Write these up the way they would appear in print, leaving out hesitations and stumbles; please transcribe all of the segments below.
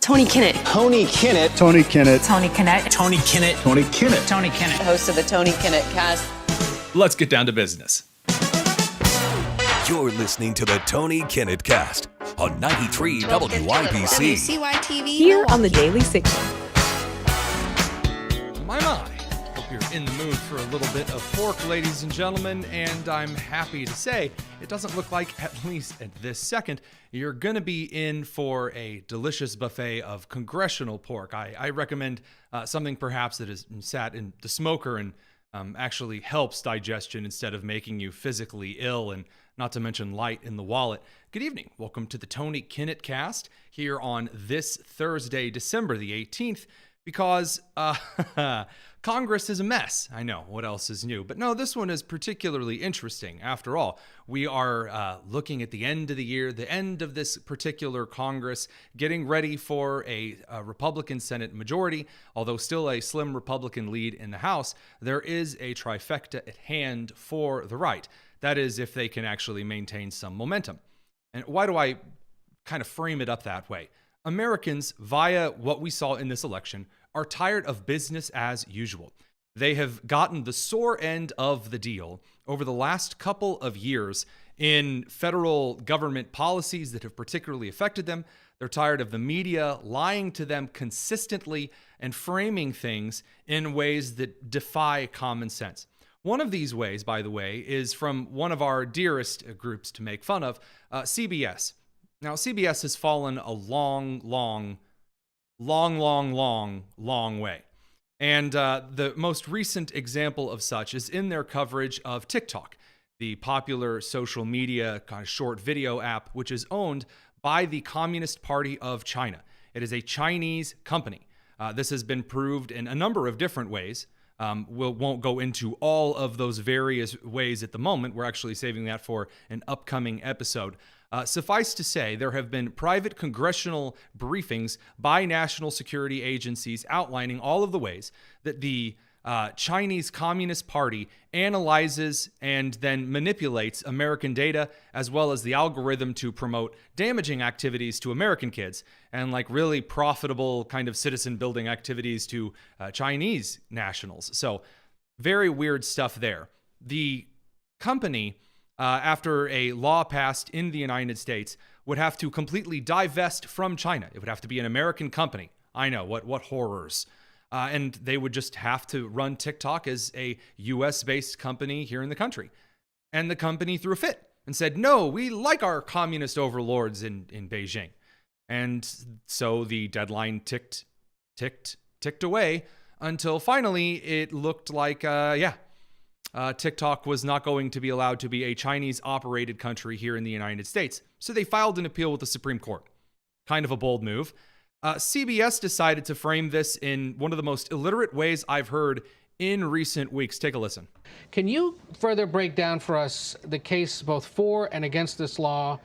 Tony Kinnett. Tony Kinnett. Tony Kinnett. Tony Kinnett. Tony Kinnett. Tony Kinnett. Tony Kinnett. Host of the Tony Kinnett Cast. Let's get down to business. You're listening to the Tony Kinnett Cast on 93 WYPC. WCYTV. Here on the Daily Signal. My. Hope you're in the mood for a little bit of pork, ladies and gentlemen, and I'm happy to say it doesn't look like, at least at this second, you're going to be in for a delicious buffet of Congressional pork. I recommend something perhaps that is sat in the smoker and actually helps digestion instead of making you physically ill, and not to mention light in the wallet. Good evening. Welcome to the Tony Kinnett Cast here on this Thursday, December the 18th, because Congress is a mess. I know, what else is new? But no, this one is particularly interesting. After all, we are looking at the end of the year, the end of this particular Congress, getting ready for a Republican Senate majority. Although still a slim Republican lead in the House, there is a trifecta at hand for the right. That is, if they can actually maintain some momentum. And why do I kind of frame it up that way? Americans, via what we saw in this election, are tired of business as usual. They have gotten the sore end of the deal over the last couple of years in federal government policies that have particularly affected them. They're tired of the media lying to them consistently and framing things in ways that defy common sense. One of these ways, by the way, is from one of our dearest groups to make fun of, CBS. Now, CBS has fallen a long way. And the most recent example of such is in their coverage of TikTok, the popular social media kind of short video app, which is owned by the Communist Party of China. It is a Chinese company. This has been proved in a number of different ways. We won't go into all of those various ways at the moment. We're actually saving that for an upcoming episode. Suffice to say, there have been private congressional briefings by national security agencies outlining all of the ways that the Chinese Communist Party analyzes and then manipulates American data, as well as the algorithm to promote damaging activities to American kids and like really profitable kind of citizen building activities to Chinese nationals. So very weird stuff there. The company, after a law passed in the United States, would have to completely divest from China. It would have to be an American company. I know, what horrors. And they would just have to run TikTok as a US-based company here in the country. And the company threw a fit and said, no, we like our communist overlords in Beijing. And so the deadline ticked away until finally it looked like, TikTok was not going to be allowed to be a Chinese-operated country here in the United States. So they filed an appeal with the Supreme Court. Kind of a bold move. CBS decided to frame this in one of the most illiterate ways I've heard in recent weeks. Take a listen. Can you further break down for us the case both for and against this law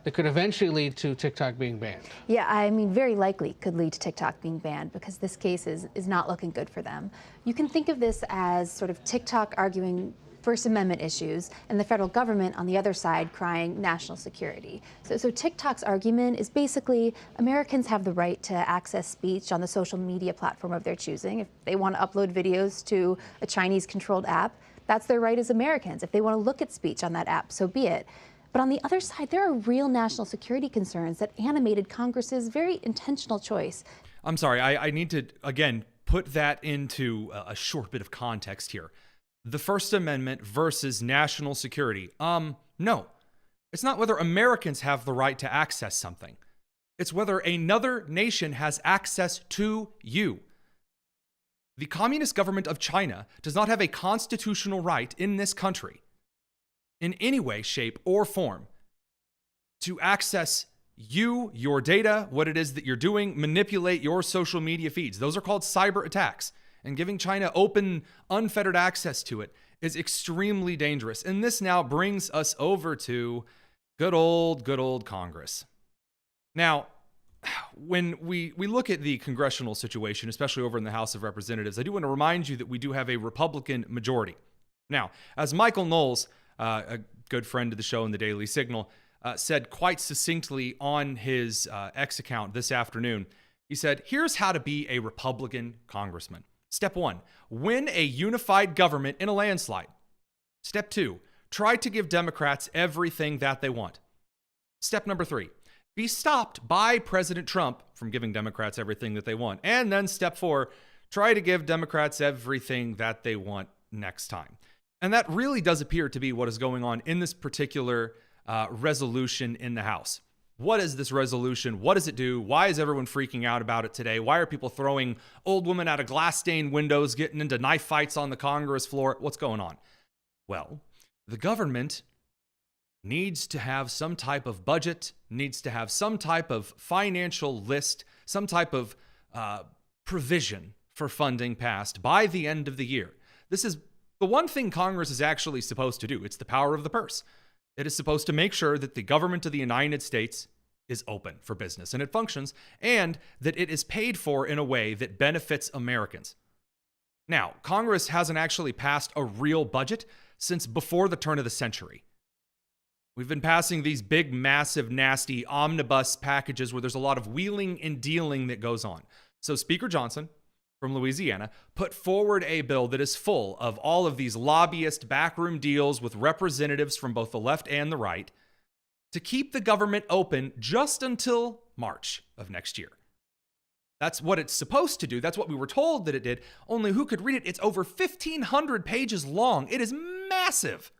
that could eventually lead to TikTok being banned? Yeah, I mean, very likely could lead to TikTok being banned because this case is not looking good for them. You can think of this as sort of TikTok arguing First Amendment issues and the federal government on the other side crying national security. So TikTok's argument is basically Americans have the right to access speech on the social media platform of their choosing. If they want to upload videos to a Chinese-controlled app, that's their right as Americans. If they want to look at speech on that app, so be it. But on the other side, there are real national security concerns that animated Congress's very intentional choice. I'm sorry, I need to, again, put that into a short bit of context here. The First Amendment versus national security. No. It's not whether Americans have the right to access something. It's whether another nation has access to you. The Communist government of China does not have a constitutional right in this country, in any way, shape, or form, to access you, your data, what it is that you're doing, manipulate your social media feeds. Those are called cyber attacks. And giving China open, unfettered access to it is extremely dangerous. And this now brings us over to good old Congress. Now, when we look at the congressional situation, especially over in the House of Representatives, I do want to remind you that we do have a Republican majority. Now, as Michael Knowles, a good friend of the show in the Daily Signal, said quite succinctly on his X account this afternoon, He said, here's how to be a Republican congressman. Step 1, win a unified government in a landslide. Step 2, try to give Democrats everything that they want. Step number 3, be stopped by President Trump from giving Democrats everything that they want. And then step 4, try to give Democrats everything that they want next time. And that really does appear to be what is going on in this particular resolution in the House. What is this resolution? What does it do? Why is everyone freaking out about it today? Why are people throwing old women out of glass-stained windows, getting into knife fights on the Congress floor? What's going on? Well, the government needs to have some type of budget, needs to have some type of financial list, some type of provision for funding passed by the end of the year. This is the one thing Congress is actually supposed to do. It's the power of the purse. It is supposed to make sure that the government of the United States is open for business and it functions, and that it is paid for in a way that benefits Americans. Now, Congress hasn't actually passed a real budget since before the turn of the century. We've been passing these big, massive, nasty omnibus packages where there's a lot of wheeling and dealing that goes on. So Speaker Johnson from Louisiana put forward a bill that is full of all of these lobbyist backroom deals with representatives from both the left and the right to keep the government open just until March of next year. That's what it's supposed to do. That's what we were told that it did. Only who could read it? It's over 1,500 pages long. It is massive.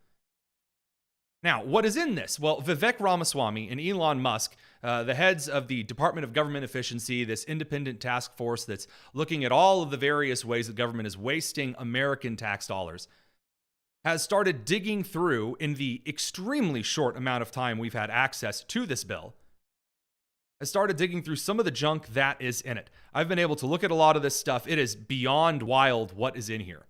Now, what is in this? Well, Vivek Ramaswamy and Elon Musk, the heads of the Department of Government Efficiency, this independent task force that's looking at all of the various ways the government is wasting American tax dollars, has started digging through, in the extremely short amount of time we've had access to this bill, has started digging through some of the junk that is in it. I've been able to look at a lot of this stuff. It is beyond wild what is in here.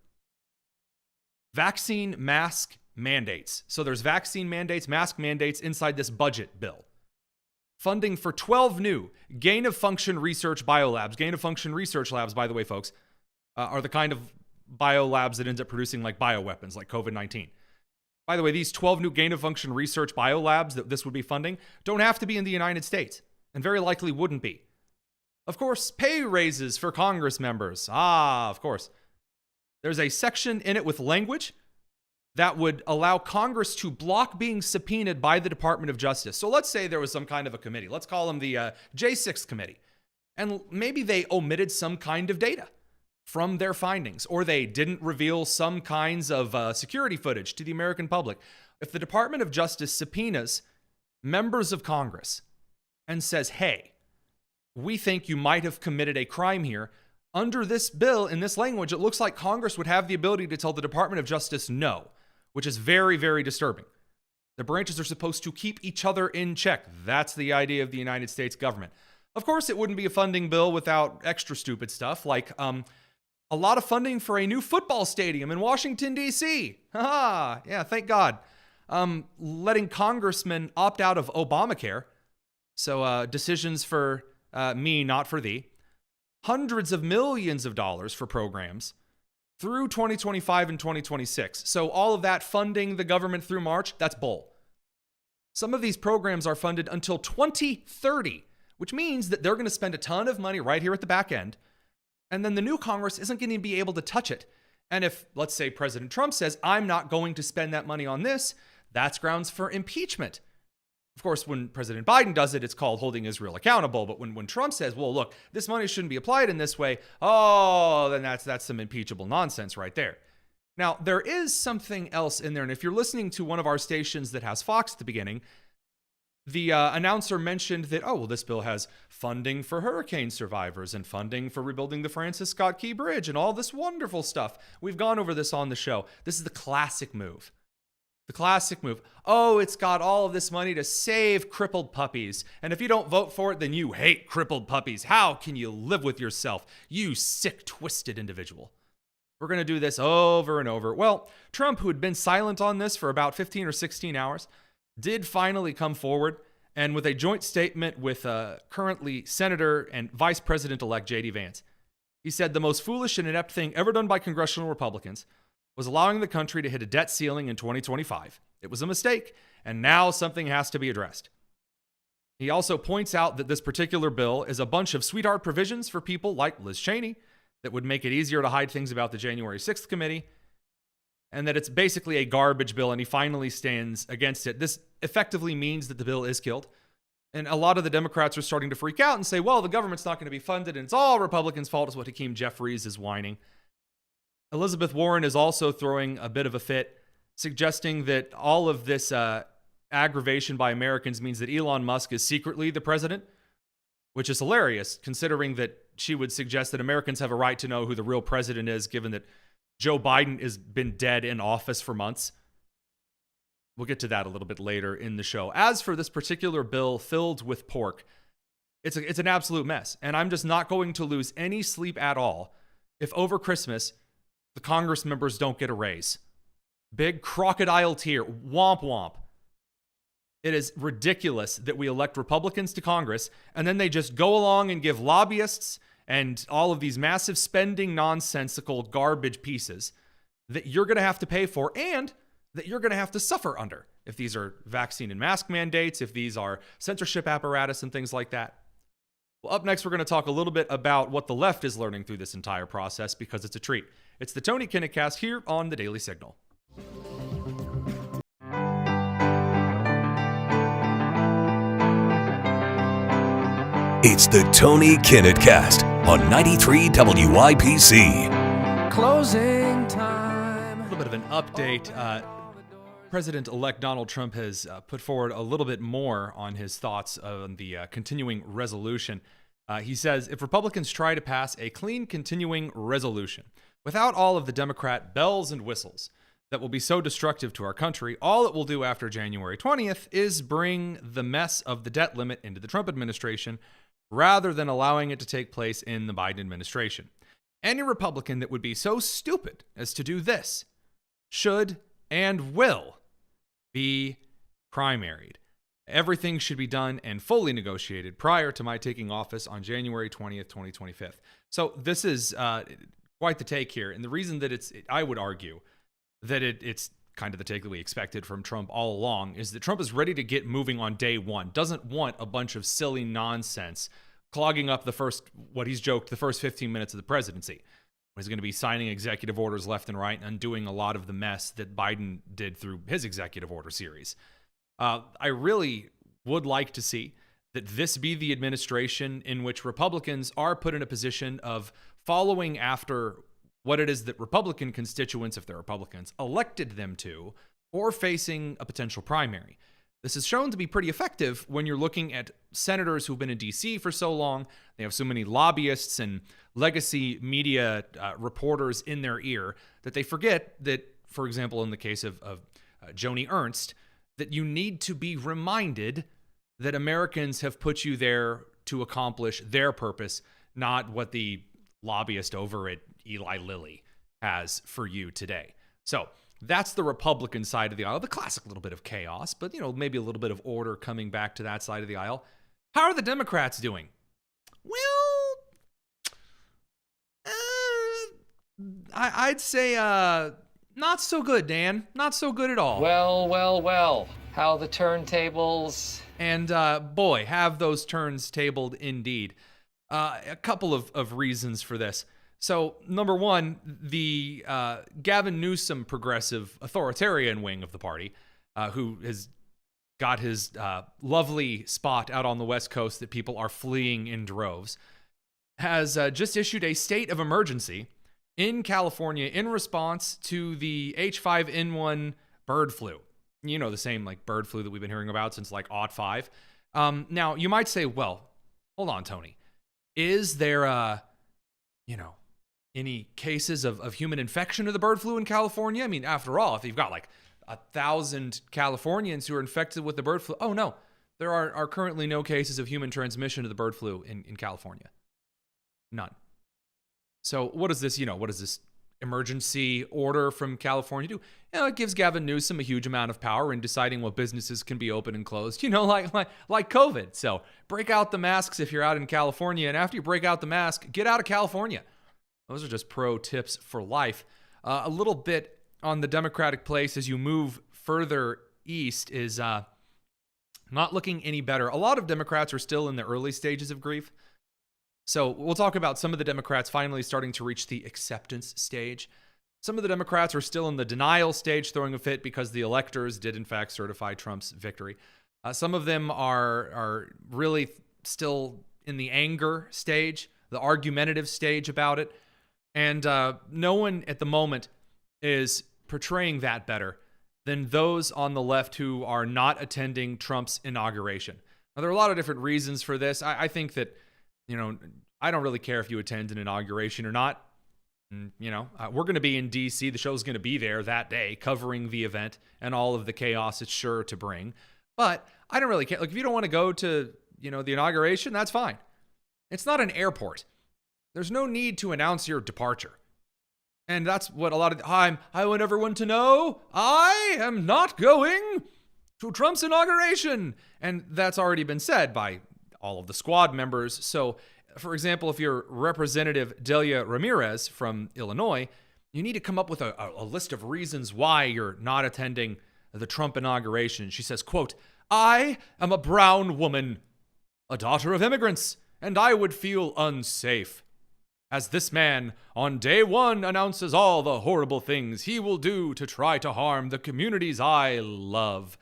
Vaccine mask mandates. So there's vaccine mandates, mask mandates inside this budget bill. Funding for 12 new gain-of-function research biolabs. Gain-of-function research labs, by the way, folks, are the kind of biolabs that ends up producing like bioweapons, like COVID-19. By the way, these 12 new gain-of-function research biolabs that this would be funding don't have to be in the United States, and very likely wouldn't be. Of course, pay raises for Congress members. Of course. There's a section in it with language that would allow Congress to block being subpoenaed by the Department of Justice. So let's say there was some kind of a committee. Let's call them the J6 committee. And maybe they omitted some kind of data from their findings, or they didn't reveal some kinds of security footage to the American public. If the Department of Justice subpoenas members of Congress and says, hey, we think you might have committed a crime here, under this bill, in this language, it looks like Congress would have the ability to tell the Department of Justice no, which is very, very disturbing. The branches are supposed to keep each other in check. That's the idea of the United States government. Of course, it wouldn't be a funding bill without extra stupid stuff, like a lot of funding for a new football stadium in Washington, D.C. Yeah, thank God. Letting congressmen opt out of Obamacare. So decisions for me, not for thee. Hundreds of millions of dollars for programs through 2025 and 2026. So all of that funding the government through March, that's bull. Some of these programs are funded until 2030, which means that they're going to spend a ton of money right here at the back end. And then the new Congress isn't going to be able to touch it. And if, let's say, President Trump says, I'm not going to spend that money on this, that's grounds for impeachment. Of course, when President Biden does it, it's called holding Israel accountable. But when Trump says, well, look, this money shouldn't be applied in this way, then that's some impeachable nonsense right there. Now, there is something else in there. And if you're listening to one of our stations that has Fox at the beginning, the announcer mentioned that, this bill has funding for hurricane survivors and funding for rebuilding the Francis Scott Key Bridge and all this wonderful stuff. We've gone over this on the show. This is the classic move. The classic move. It's got all of this money to save crippled puppies. And if you don't vote for it, then you hate crippled puppies. How can you live with yourself, you sick, twisted individual? We're going to do this over and over. Well, Trump, who had been silent on this for about 15 or 16 hours, did finally come forward, and with a joint statement with currently Senator and Vice President-elect J.D. Vance, he said the most foolish and inept thing ever done by congressional Republicans was allowing the country to hit a debt ceiling in 2025. It was a mistake, and now something has to be addressed. He also points out that this particular bill is a bunch of sweetheart provisions for people like Liz Cheney that would make it easier to hide things about the January 6th committee, and that it's basically a garbage bill, and he finally stands against it. This effectively means that the bill is killed. And a lot of the Democrats are starting to freak out and say, well, the government's not going to be funded, and it's all Republicans' fault, is what Hakeem Jeffries is whining. Elizabeth Warren is also throwing a bit of a fit, suggesting that all of this aggravation by Americans means that Elon Musk is secretly the president, which is hilarious, considering that she would suggest that Americans have a right to know who the real president is, given that Joe Biden has been dead in office for months. We'll get to that a little bit later in the show. As for this particular bill filled with pork, it's an absolute mess. And I'm just not going to lose any sleep at all if over Christmas, the Congress members don't get a raise. Big crocodile tear. Womp womp. It is ridiculous that we elect Republicans to Congress and then they just go along and give lobbyists and all of these massive spending nonsensical garbage pieces that you're going to have to pay for and that you're going to have to suffer under if these are vaccine and mask mandates, if these are censorship apparatus and things like that. Well, up next, we're going to talk a little bit about what the left is learning through this entire process because it's a treat. It's the Tony Kinnett Cast here on the Daily Signal. It's the Tony Kinnett Cast on 93 WIPC. Closing time. A little bit of an update. President-elect Donald Trump has put forward a little bit more on his thoughts on the continuing resolution. He says, if Republicans try to pass a clean continuing resolution without all of the Democrat bells and whistles that will be so destructive to our country, all it will do after January 20th is bring the mess of the debt limit into the Trump administration rather than allowing it to take place in the Biden administration. Any Republican that would be so stupid as to do this should and will be primaried. Everything should be done and fully negotiated prior to my taking office on January 20th, 2025. So this is quite the take here. And the reason that I would argue that it's kind of the take that we expected from Trump all along is that Trump is ready to get moving on day one, doesn't want a bunch of silly nonsense clogging up the first 15 minutes of the presidency. He's going to be signing executive orders left and right and undoing a lot of the mess that Biden did through his executive order series. I really would like to see that this be the administration in which Republicans are put in a position of following after what it is that Republican constituents, if they're Republicans, elected them to, or facing a potential primary. This is shown to be pretty effective when you're looking at senators who've been in D.C. for so long. They have so many lobbyists and legacy media reporters in their ear that they forget that, for example, in the case of Joni Ernst, that you need to be reminded that Americans have put you there to accomplish their purpose, not what the lobbyist over at Eli Lilly has for you today. So that's the Republican side of the aisle, the classic little bit of chaos, but maybe a little bit of order coming back to that side of the aisle. How are the Democrats doing? Well, I'd say not so good, Dan. Not so good at all. Well. How the turntables? And boy, have those turns tabled indeed. A couple of reasons for this. So, number one, the Gavin Newsom progressive authoritarian wing of the party, who has got his lovely spot out on the West Coast that people are fleeing in droves, has just issued a state of emergency in California in response to the H5N1 bird flu. The same like bird flu that we've been hearing about since like '05. Now, you might say, well, hold on, Tony. Is there any cases of human infection of the bird flu in California? I mean, after all, if you've got like 1,000 Californians who are infected with the bird flu, oh no, there are currently no cases of human transmission of the bird flu in California. None. So what is this, what does this emergency order from California do? It gives Gavin Newsom a huge amount of power in deciding what businesses can be open and closed, like COVID. So break out the masks if you're out in California, and after you break out the mask, get out of California. Those are just pro tips for life. A little bit on the Democratic place as you move further east is Not looking any better. A lot of Democrats are still in the early stages of grief. So we'll talk about some of the Democrats finally starting to reach the acceptance stage. Some of the Democrats are still in the denial stage, throwing a fit because the electors did in fact certify Trump's victory. Some of them are really still in the anger stage, the argumentative stage about it. And no one at the moment is portraying that better than those on the left who are not attending Trump's inauguration. Now, there are a lot of different reasons for this. I think that, I don't really care if you attend an inauguration or not. We're going to be in D.C. The show's going to be there that day covering the event and all of the chaos it's sure to bring. But I don't really care. Like, if you don't want to go to, the inauguration, that's fine. It's not an airport. There's no need to announce your departure. And that's what a lot of I want everyone to know. I am not going to Trump's inauguration. And that's already been said by all of the squad members. So, for example, if you're Representative Delia Ramirez from Illinois, you need to come up with a list of reasons why you're not attending the Trump inauguration. She says, quote, "I am a brown woman, a daughter of immigrants, and I would feel unsafe. As this man, on day one, announces all the horrible things he will do to try to harm the communities I love."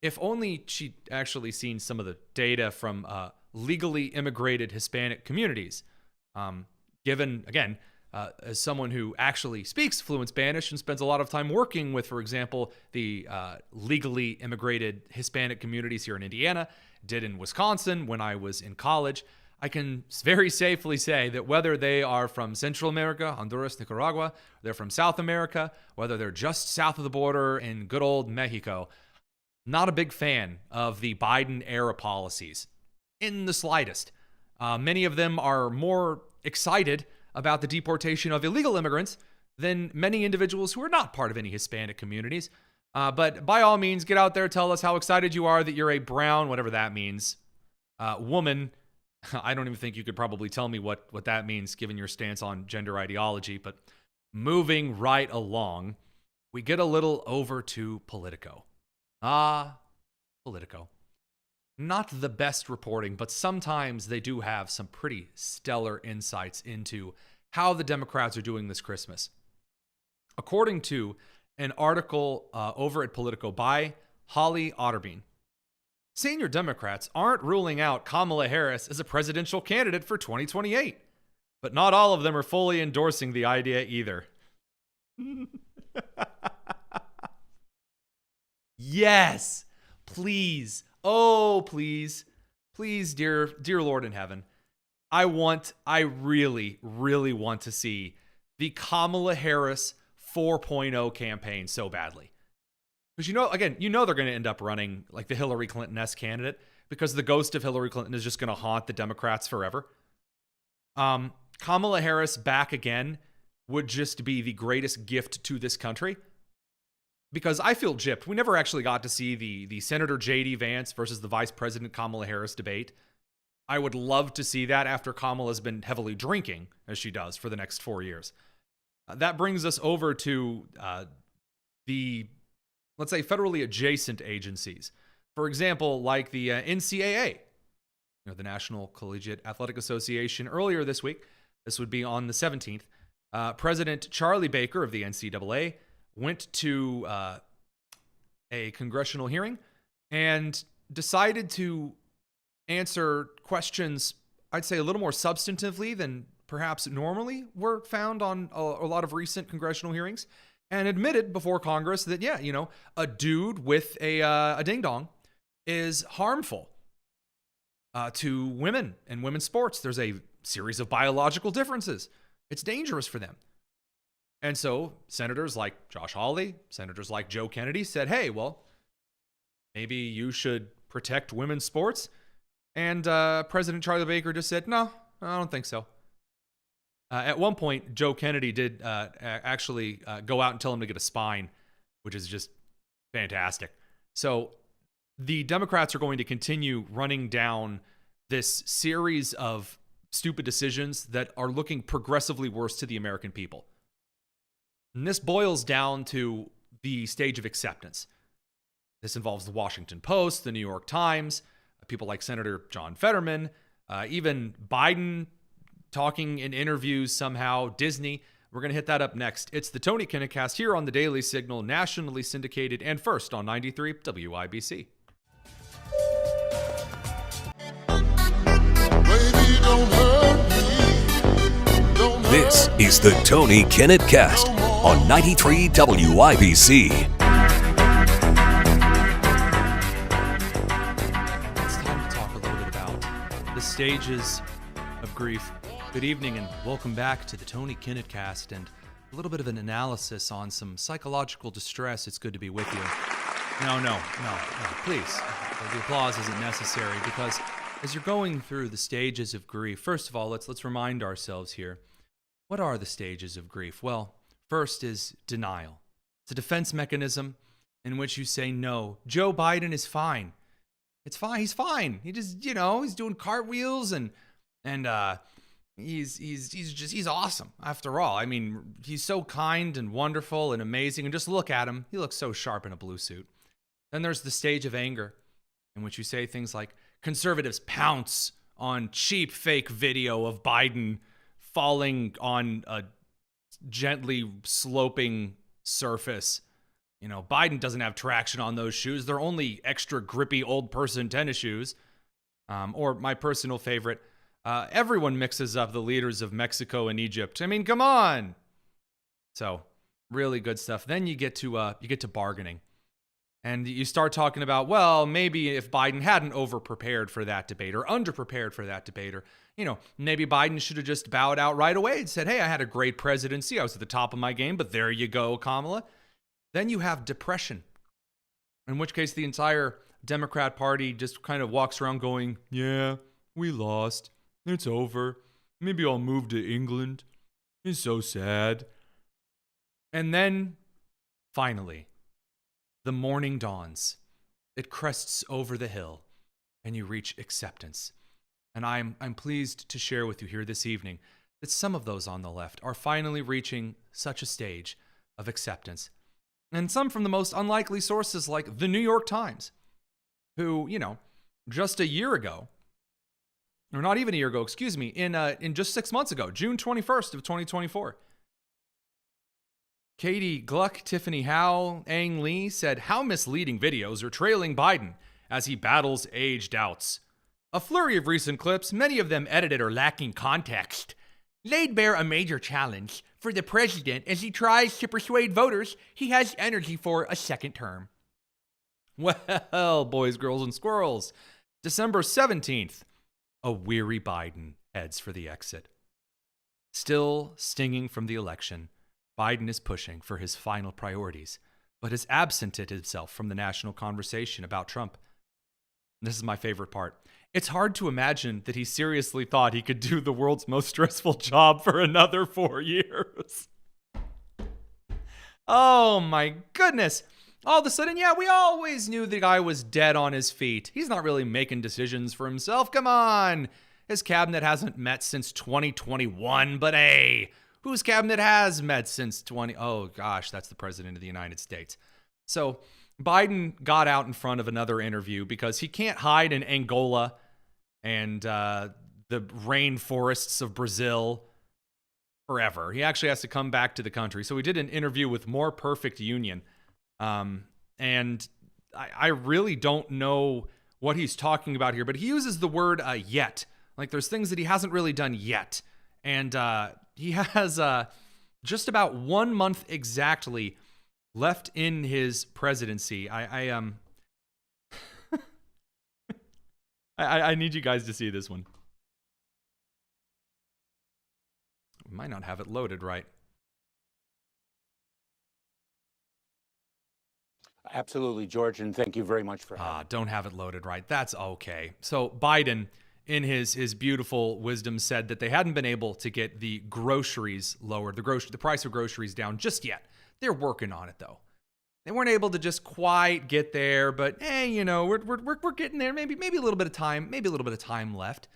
If only she'd actually seen some of the data from legally immigrated Hispanic communities. Given, again, as someone who actually speaks fluent Spanish and spends a lot of time working with, for example, the legally immigrated Hispanic communities here in Indiana, did in Wisconsin when I was in college, I can very safely say that whether they are from Central America, Honduras, Nicaragua, they're from South America, whether they're just south of the border in good old Mexico, not a big fan of the Biden-era policies in the slightest. Many of them are more excited about the deportation of illegal immigrants than many individuals who are not part of any Hispanic communities. But by all means, get out there, tell us how excited you are that you're a brown, whatever that means, woman. I don't even think you could probably tell me what that means given your stance on gender ideology. But moving right along, we get a little over to Politico. Politico. Not the best reporting, but sometimes they do have some pretty stellar insights into how the Democrats are doing this Christmas. According to an article over at Politico by Holly Otterbein, senior Democrats aren't ruling out Kamala Harris as a presidential candidate for 2028, but not all of them are fully endorsing the idea either. Yes, please. Oh, please, dear Lord in heaven. I really, really want to see the Kamala Harris 4.0 campaign so badly. Because they're going to end up running like the Hillary Clinton-esque candidate because the ghost of Hillary Clinton is just going to haunt the Democrats forever. Kamala Harris back again would just be the greatest gift to this country. Because I feel gypped. We never actually got to see the Senator J.D. Vance versus the Vice President Kamala Harris debate. I would love to see that after Kamala's been heavily drinking, as she does, for the next 4 years. That brings us over to the, let's say, federally adjacent agencies. For example, like the NCAA, the National Collegiate Athletic Association. Earlier this week, this would be on the 17th, President Charlie Baker of the NCAA went to a congressional hearing and decided to answer questions, I'd say a little more substantively than perhaps normally were found on a lot of recent congressional hearings, and admitted before Congress that, a dude with a ding-dong is harmful to women and women's sports. There's a series of biological differences. It's dangerous for them. And so senators like Josh Hawley, senators like Joe Kennedy said, hey, well, maybe you should protect women's sports. And President Charlie Baker just said, no, I don't think so. At one point, Joe Kennedy did actually go out and tell him to get a spine, which is just fantastic. So the Democrats are going to continue running down this series of stupid decisions that are looking progressively worse to the American people. And this boils down to the stage of acceptance. This involves the Washington Post, the New York Times, people like Senator John Fetterman, even Biden talking in interviews somehow, Disney. We're going to hit that up next. It's the Tony Kinnett Cast here on the Daily Signal, nationally syndicated and first on 93 WIBC. This is the Tony Kinnett Cast on 93 WIBC. It's time to talk a little bit about the stages of grief. Good evening and welcome back to the Tony Kinnett Cast and a little bit of an analysis on some psychological distress. It's good to be with you. No, please. The applause isn't necessary because as you're going through the stages of grief, first of all, let's remind ourselves here. What are the stages of grief? Well, first is denial. It's a defense mechanism in which you say, no, Joe Biden is fine. It's fine. He's fine. He just, he's doing cartwheels and he's awesome after all. I mean, he's so kind and wonderful and amazing. And just look at him. He looks so sharp in a blue suit. Then there's the stage of anger in which you say things like, conservatives pounce on cheap fake video of Biden falling on a gently sloping surface. Biden doesn't have traction on those shoes. They're only extra grippy old person tennis shoes. Or my personal favorite, everyone mixes up the leaders of Mexico and Egypt. I mean, come on. So really good stuff. Then you get to bargaining. And you start talking about, well, maybe if Biden hadn't over-prepared for that debate or under-prepared for that debate, or, maybe Biden should have just bowed out right away and said, hey, I had a great presidency. I was at the top of my game, but there you go, Kamala. Then you have depression, in which case the entire Democrat Party just kind of walks around going, yeah, we lost. It's over. Maybe I'll move to England. It's so sad. And then, finally, the morning dawns. It crests over the hill, and you reach acceptance. And I'm pleased to share with you here this evening that some of those on the left are finally reaching such a stage of acceptance. And some from the most unlikely sources like the New York Times, who, just a year ago, or not even a year ago, excuse me, in just 6 months ago, June 21st of 2024, Katie Gluck, Tiffany Howe, Ang Lee said how misleading videos are trailing Biden as he battles age doubts. A flurry of recent clips, many of them edited or lacking context, laid bare a major challenge for the president as he tries to persuade voters he has energy for a second term. Well, boys, girls, and squirrels, December 17th, a weary Biden heads for the exit. Still stinging from the election, Biden is pushing for his final priorities, but has absented himself from the national conversation about Trump. This is my favorite part. It's hard to imagine that he seriously thought he could do the world's most stressful job for another 4 years. Oh my goodness. All of a sudden, yeah, we always knew the guy was dead on his feet. He's not really making decisions for himself. Come on. His cabinet hasn't met since 2021, but hey, whose cabinet has met since Oh gosh, that's the president of the United States. So Biden got out in front of another interview because he can't hide in Angola and the rainforests of Brazil forever. He actually has to come back to the country. So he did an interview with More Perfect Union. And I really don't know what he's talking about here, but he uses the word yet. Like there's things that he hasn't really done yet. And he has just about 1 month exactly left in his presidency. I need you guys to see this one. We might not have it loaded right. Absolutely, George, and thank you very much for having me. Don't have it loaded right. That's okay. So Biden, in his beautiful wisdom, said that they hadn't been able to get the groceries lowered, the price of groceries down just yet. They're working on it, though. They weren't able to just quite get there, but hey, we're getting there. Maybe a little bit of time, left.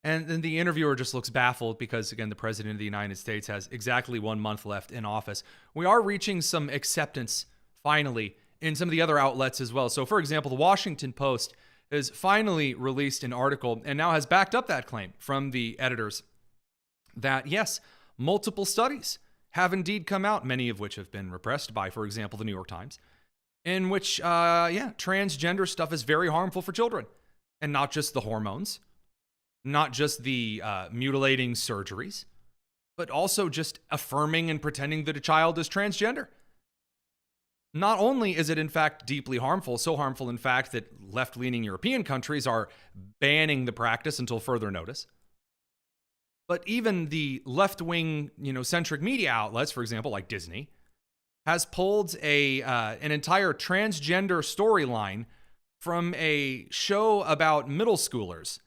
And then the interviewer just looks baffled because, again, the president of the United States has exactly 1 month left in office. We are reaching some acceptance, finally, in some of the other outlets as well. So, for example, the Washington Post has finally released an article and now has backed up that claim from the editors that, yes, multiple studies have indeed come out, many of which have been repressed by, for example, the New York Times, in which, transgender stuff is very harmful for children. And not just the hormones, not just the mutilating surgeries, but also just affirming and pretending that a child is transgender. Not only is it, in fact, deeply harmful, so harmful, in fact, that left-leaning European countries are banning the practice until further notice, but even the left-wing, centric media outlets, for example, like Disney, has pulled an entire transgender storyline from a show about middle schoolers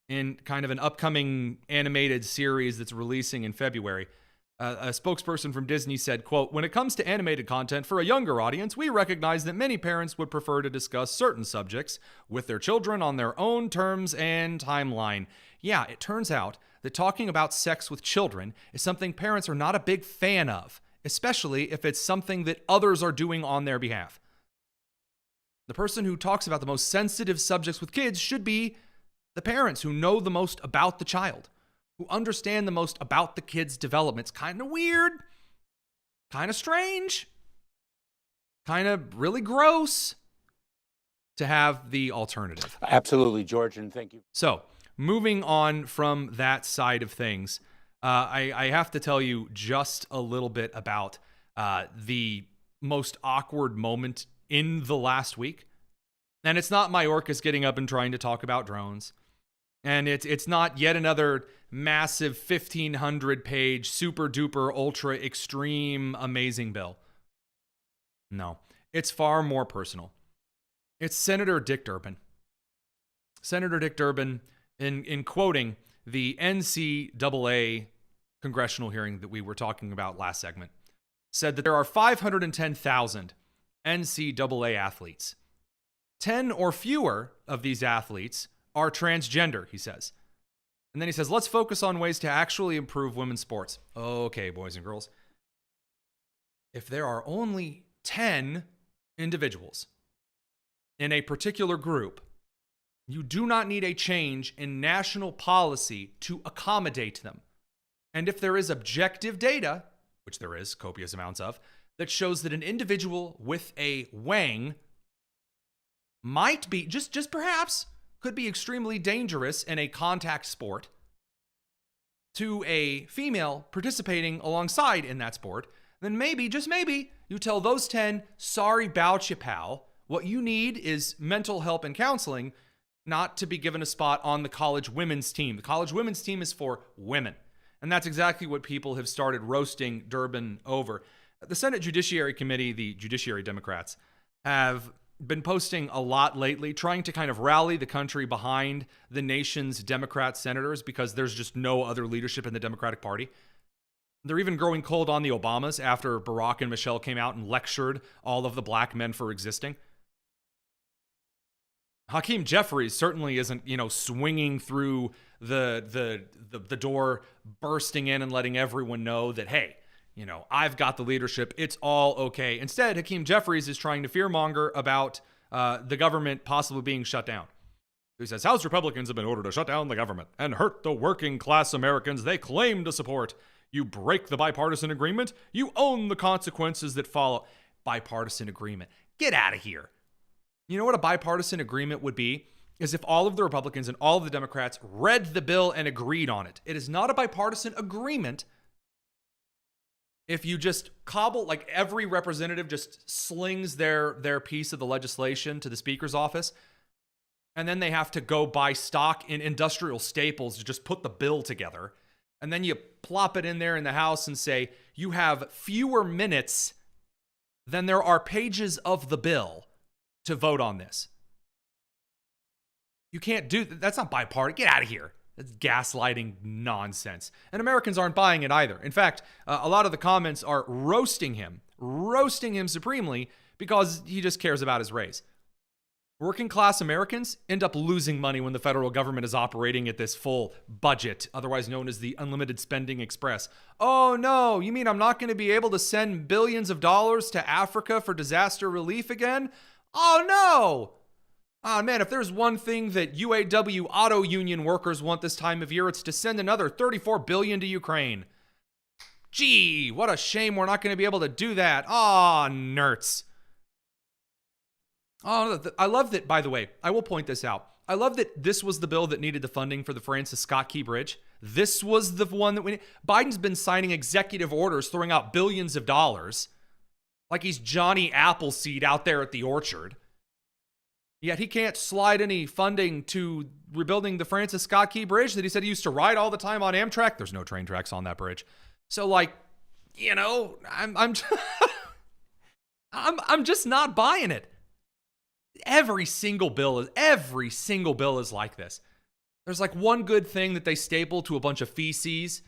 in kind of an upcoming animated series that's releasing in February. A spokesperson from Disney said, quote, "When it comes to animated content for a younger audience, we recognize that many parents would prefer to discuss certain subjects with their children on their own terms and timeline." Yeah, it turns out that talking about sex with children is something parents are not a big fan of, especially if it's something that others are doing on their behalf. The person who talks about the most sensitive subjects with kids should be the parents who know the most about the child, who understand the most about the kid's development. It's kind of weird, kind of strange, kind of really gross to have the alternative. Absolutely, George, and thank you. So, moving on from that side of things, I have to tell you just a little bit about the most awkward moment in the last week. And it's not Mayorkas getting up and trying to talk about drones. And it's not yet another massive 1,500-page, super-duper, ultra-extreme, amazing bill. No, it's far more personal. It's Senator Dick Durbin. Senator Dick Durbin, in quoting the NCAA congressional hearing that we were talking about last segment, said that there are 510,000 NCAA athletes. 10 or fewer of these athletes are transgender, he says. And then he says, let's focus on ways to actually improve women's sports. Okay, boys and girls. If there are only 10 individuals in a particular group, you do not need a change in national policy to accommodate them. And if there is objective data, which there is copious amounts of, that shows that an individual with a wang might be, just perhaps, could be extremely dangerous in a contact sport to a female participating alongside in that sport, then maybe, just maybe, you tell those 10, sorry about you, pal. What you need is mental help and counseling, not to be given a spot on the college women's team. The college women's team is for women. And that's exactly what people have started roasting Durbin over. The Senate Judiciary Committee, the Judiciary Democrats, have been posting a lot lately, trying to kind of rally the country behind the nation's Democrat senators because there's just no other leadership in the Democratic Party. They're even growing cold on the Obamas after Barack and Michelle came out and lectured all of the black men for existing. Hakeem Jeffries certainly isn't, swinging through the door, bursting in and letting everyone know that, hey, I've got the leadership. It's all okay. Instead, Hakeem Jeffries is trying to fearmonger about the government possibly being shut down. He says, House Republicans have been ordered to shut down the government and hurt the working class Americans they claim to support. You break the bipartisan agreement, you own the consequences that follow. Bipartisan agreement. Get out of here. You know what a bipartisan agreement would be? Is if all of the Republicans and all of the Democrats read the bill and agreed on it. It is not a bipartisan agreement if you just cobble, like every representative just slings their piece of the legislation to the speaker's office, and then they have to go buy stock in industrial staples to just put the bill together. And then you plop it in there in the House and say, you have fewer minutes than there are pages of the bill to vote on this. You can't do that. That's not bipartisan. Get out of here. That's gaslighting nonsense. And Americans aren't buying it either. In fact, a lot of the comments are roasting him supremely because he just cares about his race. Working class Americans end up losing money when the federal government is operating at this full budget, otherwise known as the Unlimited Spending Express. Oh no, you mean I'm not going to be able to send billions of dollars to Africa for disaster relief again? Oh no! Oh man, if there's one thing that UAW auto union workers want this time of year, it's to send another $34 billion to Ukraine. Gee, what a shame we're not going to be able to do that. Aw, nerds. Oh, I love that, by the way, I will point this out. I love that this was the bill that needed the funding for the Francis Scott Key Bridge. This was the one that Biden's been signing executive orders, throwing out billions of dollars, like he's Johnny Appleseed out there at the orchard. Yet he can't slide any funding to rebuilding the Francis Scott Key Bridge that he said he used to ride all the time on Amtrak. There's no train tracks on that bridge. So, like, you know, I'm just not buying it. Every single bill is like this. There's like one good thing that they staple to a bunch of feces,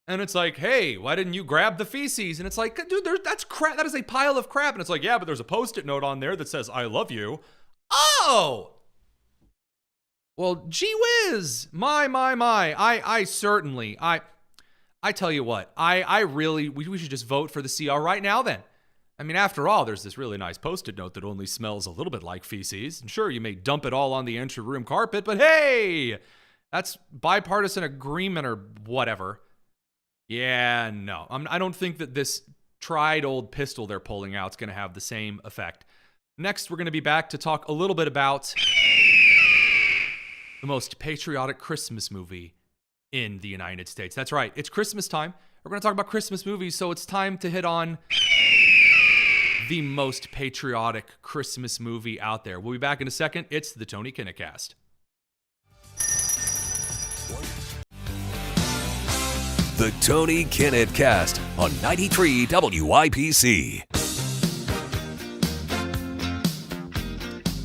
and it's like, hey, why didn't you grab the feces? And it's like, dude, that's crap. That is a pile of crap. And it's like, yeah, but there's a Post-it note on there that says, I love you. Oh! Well, gee whiz. My. I certainly, I tell you what, we should just vote for the CR right now then. I mean, after all, there's this really nice Post-it note that only smells a little bit like feces. And sure, you may dump it all on the entry room carpet, but hey, that's bipartisan agreement or whatever. Yeah, no. I don't think that this tried old pistol they're pulling out is going to have the same effect. Next, we're going to be back to talk a little bit about the most patriotic Christmas movie in the United States. That's right. It's Christmas time. We're going to talk about Christmas movies, so it's time to hit on the most patriotic Christmas movie out there. We'll be back in a second. It's the Tony Kinnett Cast. The Tony Kinnett Cast on 93 WIPC.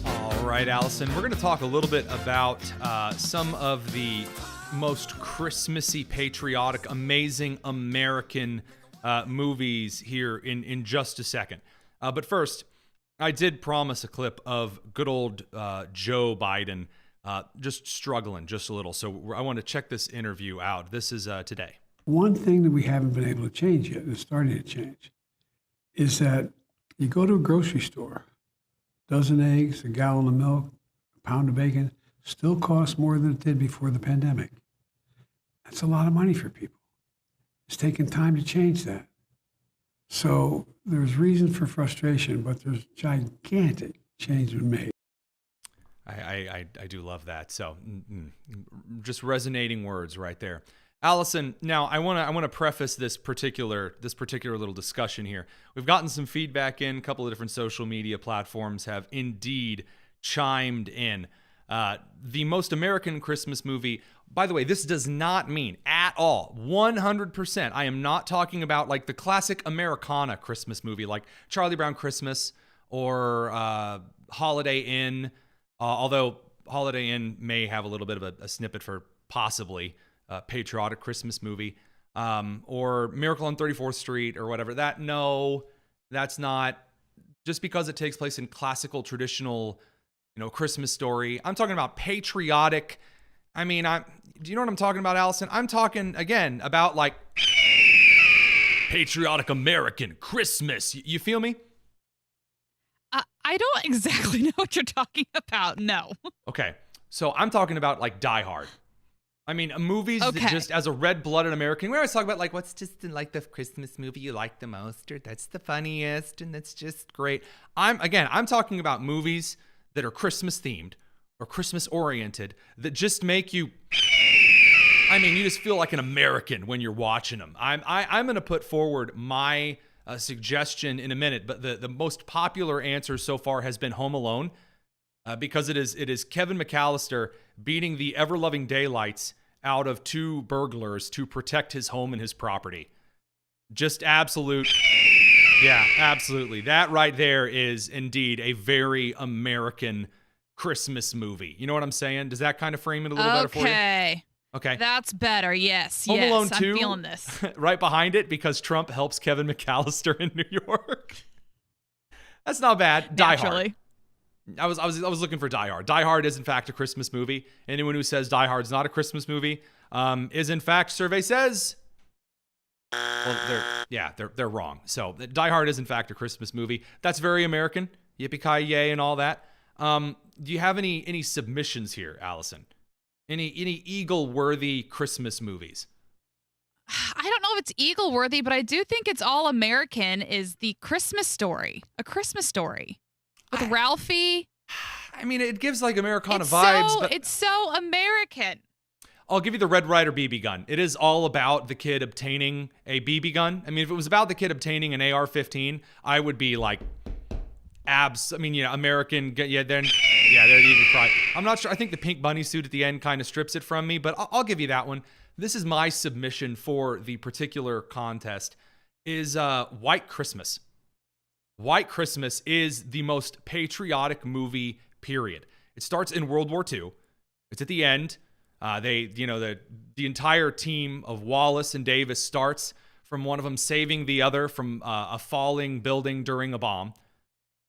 All right, Allison, we're going to talk a little bit about some of the most Christmassy, patriotic, amazing American movies here in just a second. But first, I did promise a clip of good old Joe Biden just struggling just a little. So I want to check this interview out. This is today. One thing that we haven't been able to change yet, it's starting to change, is that you go to a grocery store, a dozen eggs, a gallon of milk, a pound of bacon, still costs more than it did before the pandemic. That's a lot of money for people. It's taken time to change that. So there's reason for frustration, but there's gigantic change been made. I do love that. So just resonating words right there. Allison, now I want to preface this particular little discussion here. We've gotten some feedback in. A couple of different social media platforms have indeed chimed in. The most American Christmas movie. By the way, this does not mean at all, 100%. I am not talking about like the classic Americana Christmas movie like Charlie Brown Christmas or Holiday Inn, although Holiday Inn may have a little bit of a snippet for possibly a patriotic Christmas movie, or Miracle on 34th Street or whatever. That's not, just because it takes place in classical, traditional, Christmas story. I'm talking about patriotic. I mean, do you know what I'm talking about, Allison? I'm talking, again, about like patriotic American Christmas. You feel me? I don't exactly know what you're talking about. No. Okay. So I'm talking about like Die Hard. I mean, movies that just as a red-blooded American, we always talk about like, what's just like the Christmas movie you like the most, or that's the funniest, and that's just great. I'm talking about movies that are Christmas themed or Christmas oriented that just make you, you just feel like an American when you're watching them. I'm going to put forward my suggestion in a minute, but the most popular answer so far has been Home Alone, because it is Kevin McAllister beating the ever-loving daylights out of two burglars to protect his home and his property. Just absolute. Yeah, absolutely. That right there is indeed a very American Christmas movie. You know what I'm saying? Does that kind of frame it a little better for you? Okay. That's better. Yes. Home Alone 2, I'm feeling this. Right behind it, because Trump helps Kevin McAllister in New York. That's not bad. Die Hard. I was looking for Die Hard. Die Hard is in fact a Christmas movie. Anyone who says Die Hard's not a Christmas movie is in fact, survey says, well, they're wrong. So Die Hard is in fact a Christmas movie. That's very American. Yippee-ki-yay and all that. Do you have any submissions here, Allison? Any Eagle-worthy Christmas movies? I don't know if it's Eagle-worthy, but I do think it's all American is the Christmas Story. A Christmas Story. With Ralphie. I mean, it gives like Americana vibes. But it's so American. I'll give you the Red Ryder BB gun. It is all about the kid obtaining a BB gun. I mean, if it was about the kid obtaining an AR-15, I would be like, American. There you can cry. I'm not sure. I think the pink bunny suit at the end kind of strips it from me, but I'll give you that one. This is my submission for the particular contest is White Christmas. White Christmas is the most patriotic movie, period. It starts in World War II. It's at the end. The entire team of Wallace and Davis starts from one of them saving the other from a falling building during a bomb.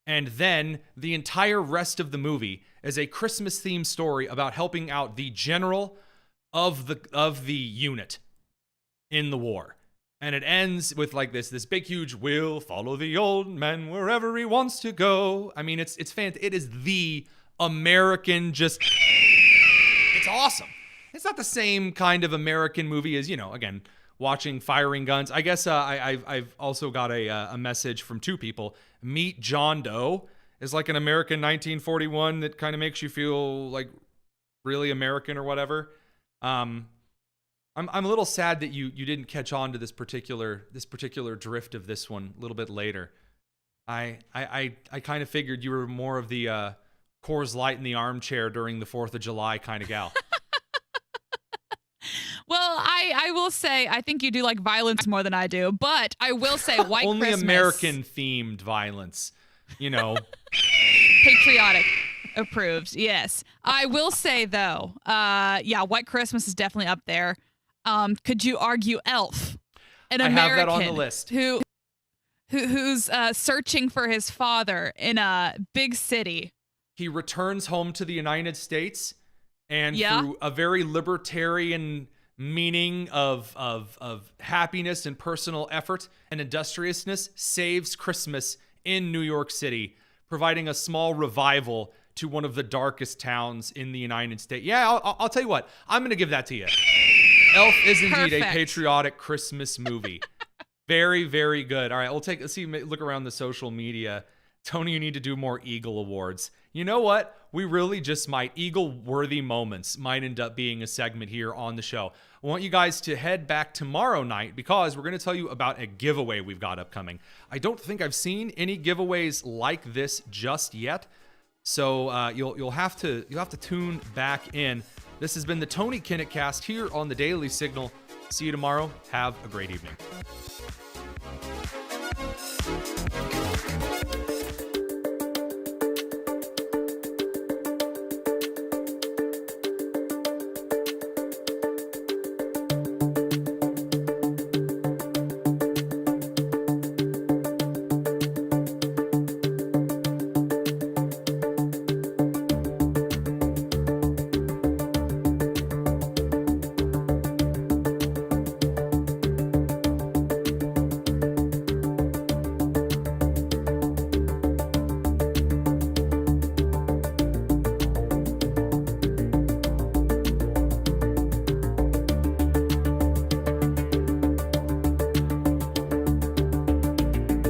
And then the entire rest of the movie is a Christmas-themed story about helping out the general of the unit in the war. And it ends with like this big, huge, we'll follow the old man wherever he wants to go. I mean, it's fantastic. It is the American, it's awesome. It's not the same kind of American movie as, again, watching Firing Guns. I guess I've also got a message from two people. Meet John Doe is like an American 1941 that kind of makes you feel like really American or whatever. I'm a little sad that you didn't catch on to this particular drift of this one a little bit later. I kind of figured you were more of the Coors Light in the armchair during the 4th of July kind of gal. Well, I will say I think you do like violence more than I do, but I will say White Only Christmas. American themed violence, Patriotic approved. Yes. I will say though, White Christmas is definitely up there. Could you argue Elf? An American I have that on the list. Who's searching for his father in a big city. He returns home to the United States and through a very libertarian meaning of happiness and personal effort and industriousness, saves Christmas in New York City, providing a small revival to one of the darkest towns in the United States. Yeah, I'll tell you what, I'm going to give that to you. Elf is indeed a patriotic Christmas movie. Very, very good. All right, let's look around the social media. Tony, you need to do more Eagle Awards. You know what? We really just might. Eagle-worthy moments might end up being a segment here on the show. I want you guys to head back tomorrow night because we're going to tell you about a giveaway we've got upcoming. I don't think I've seen any giveaways like this just yet, so you'll have to tune back in. This has been the Tony Kinnett Cast here on the Daily Signal. See you tomorrow. Have a great evening.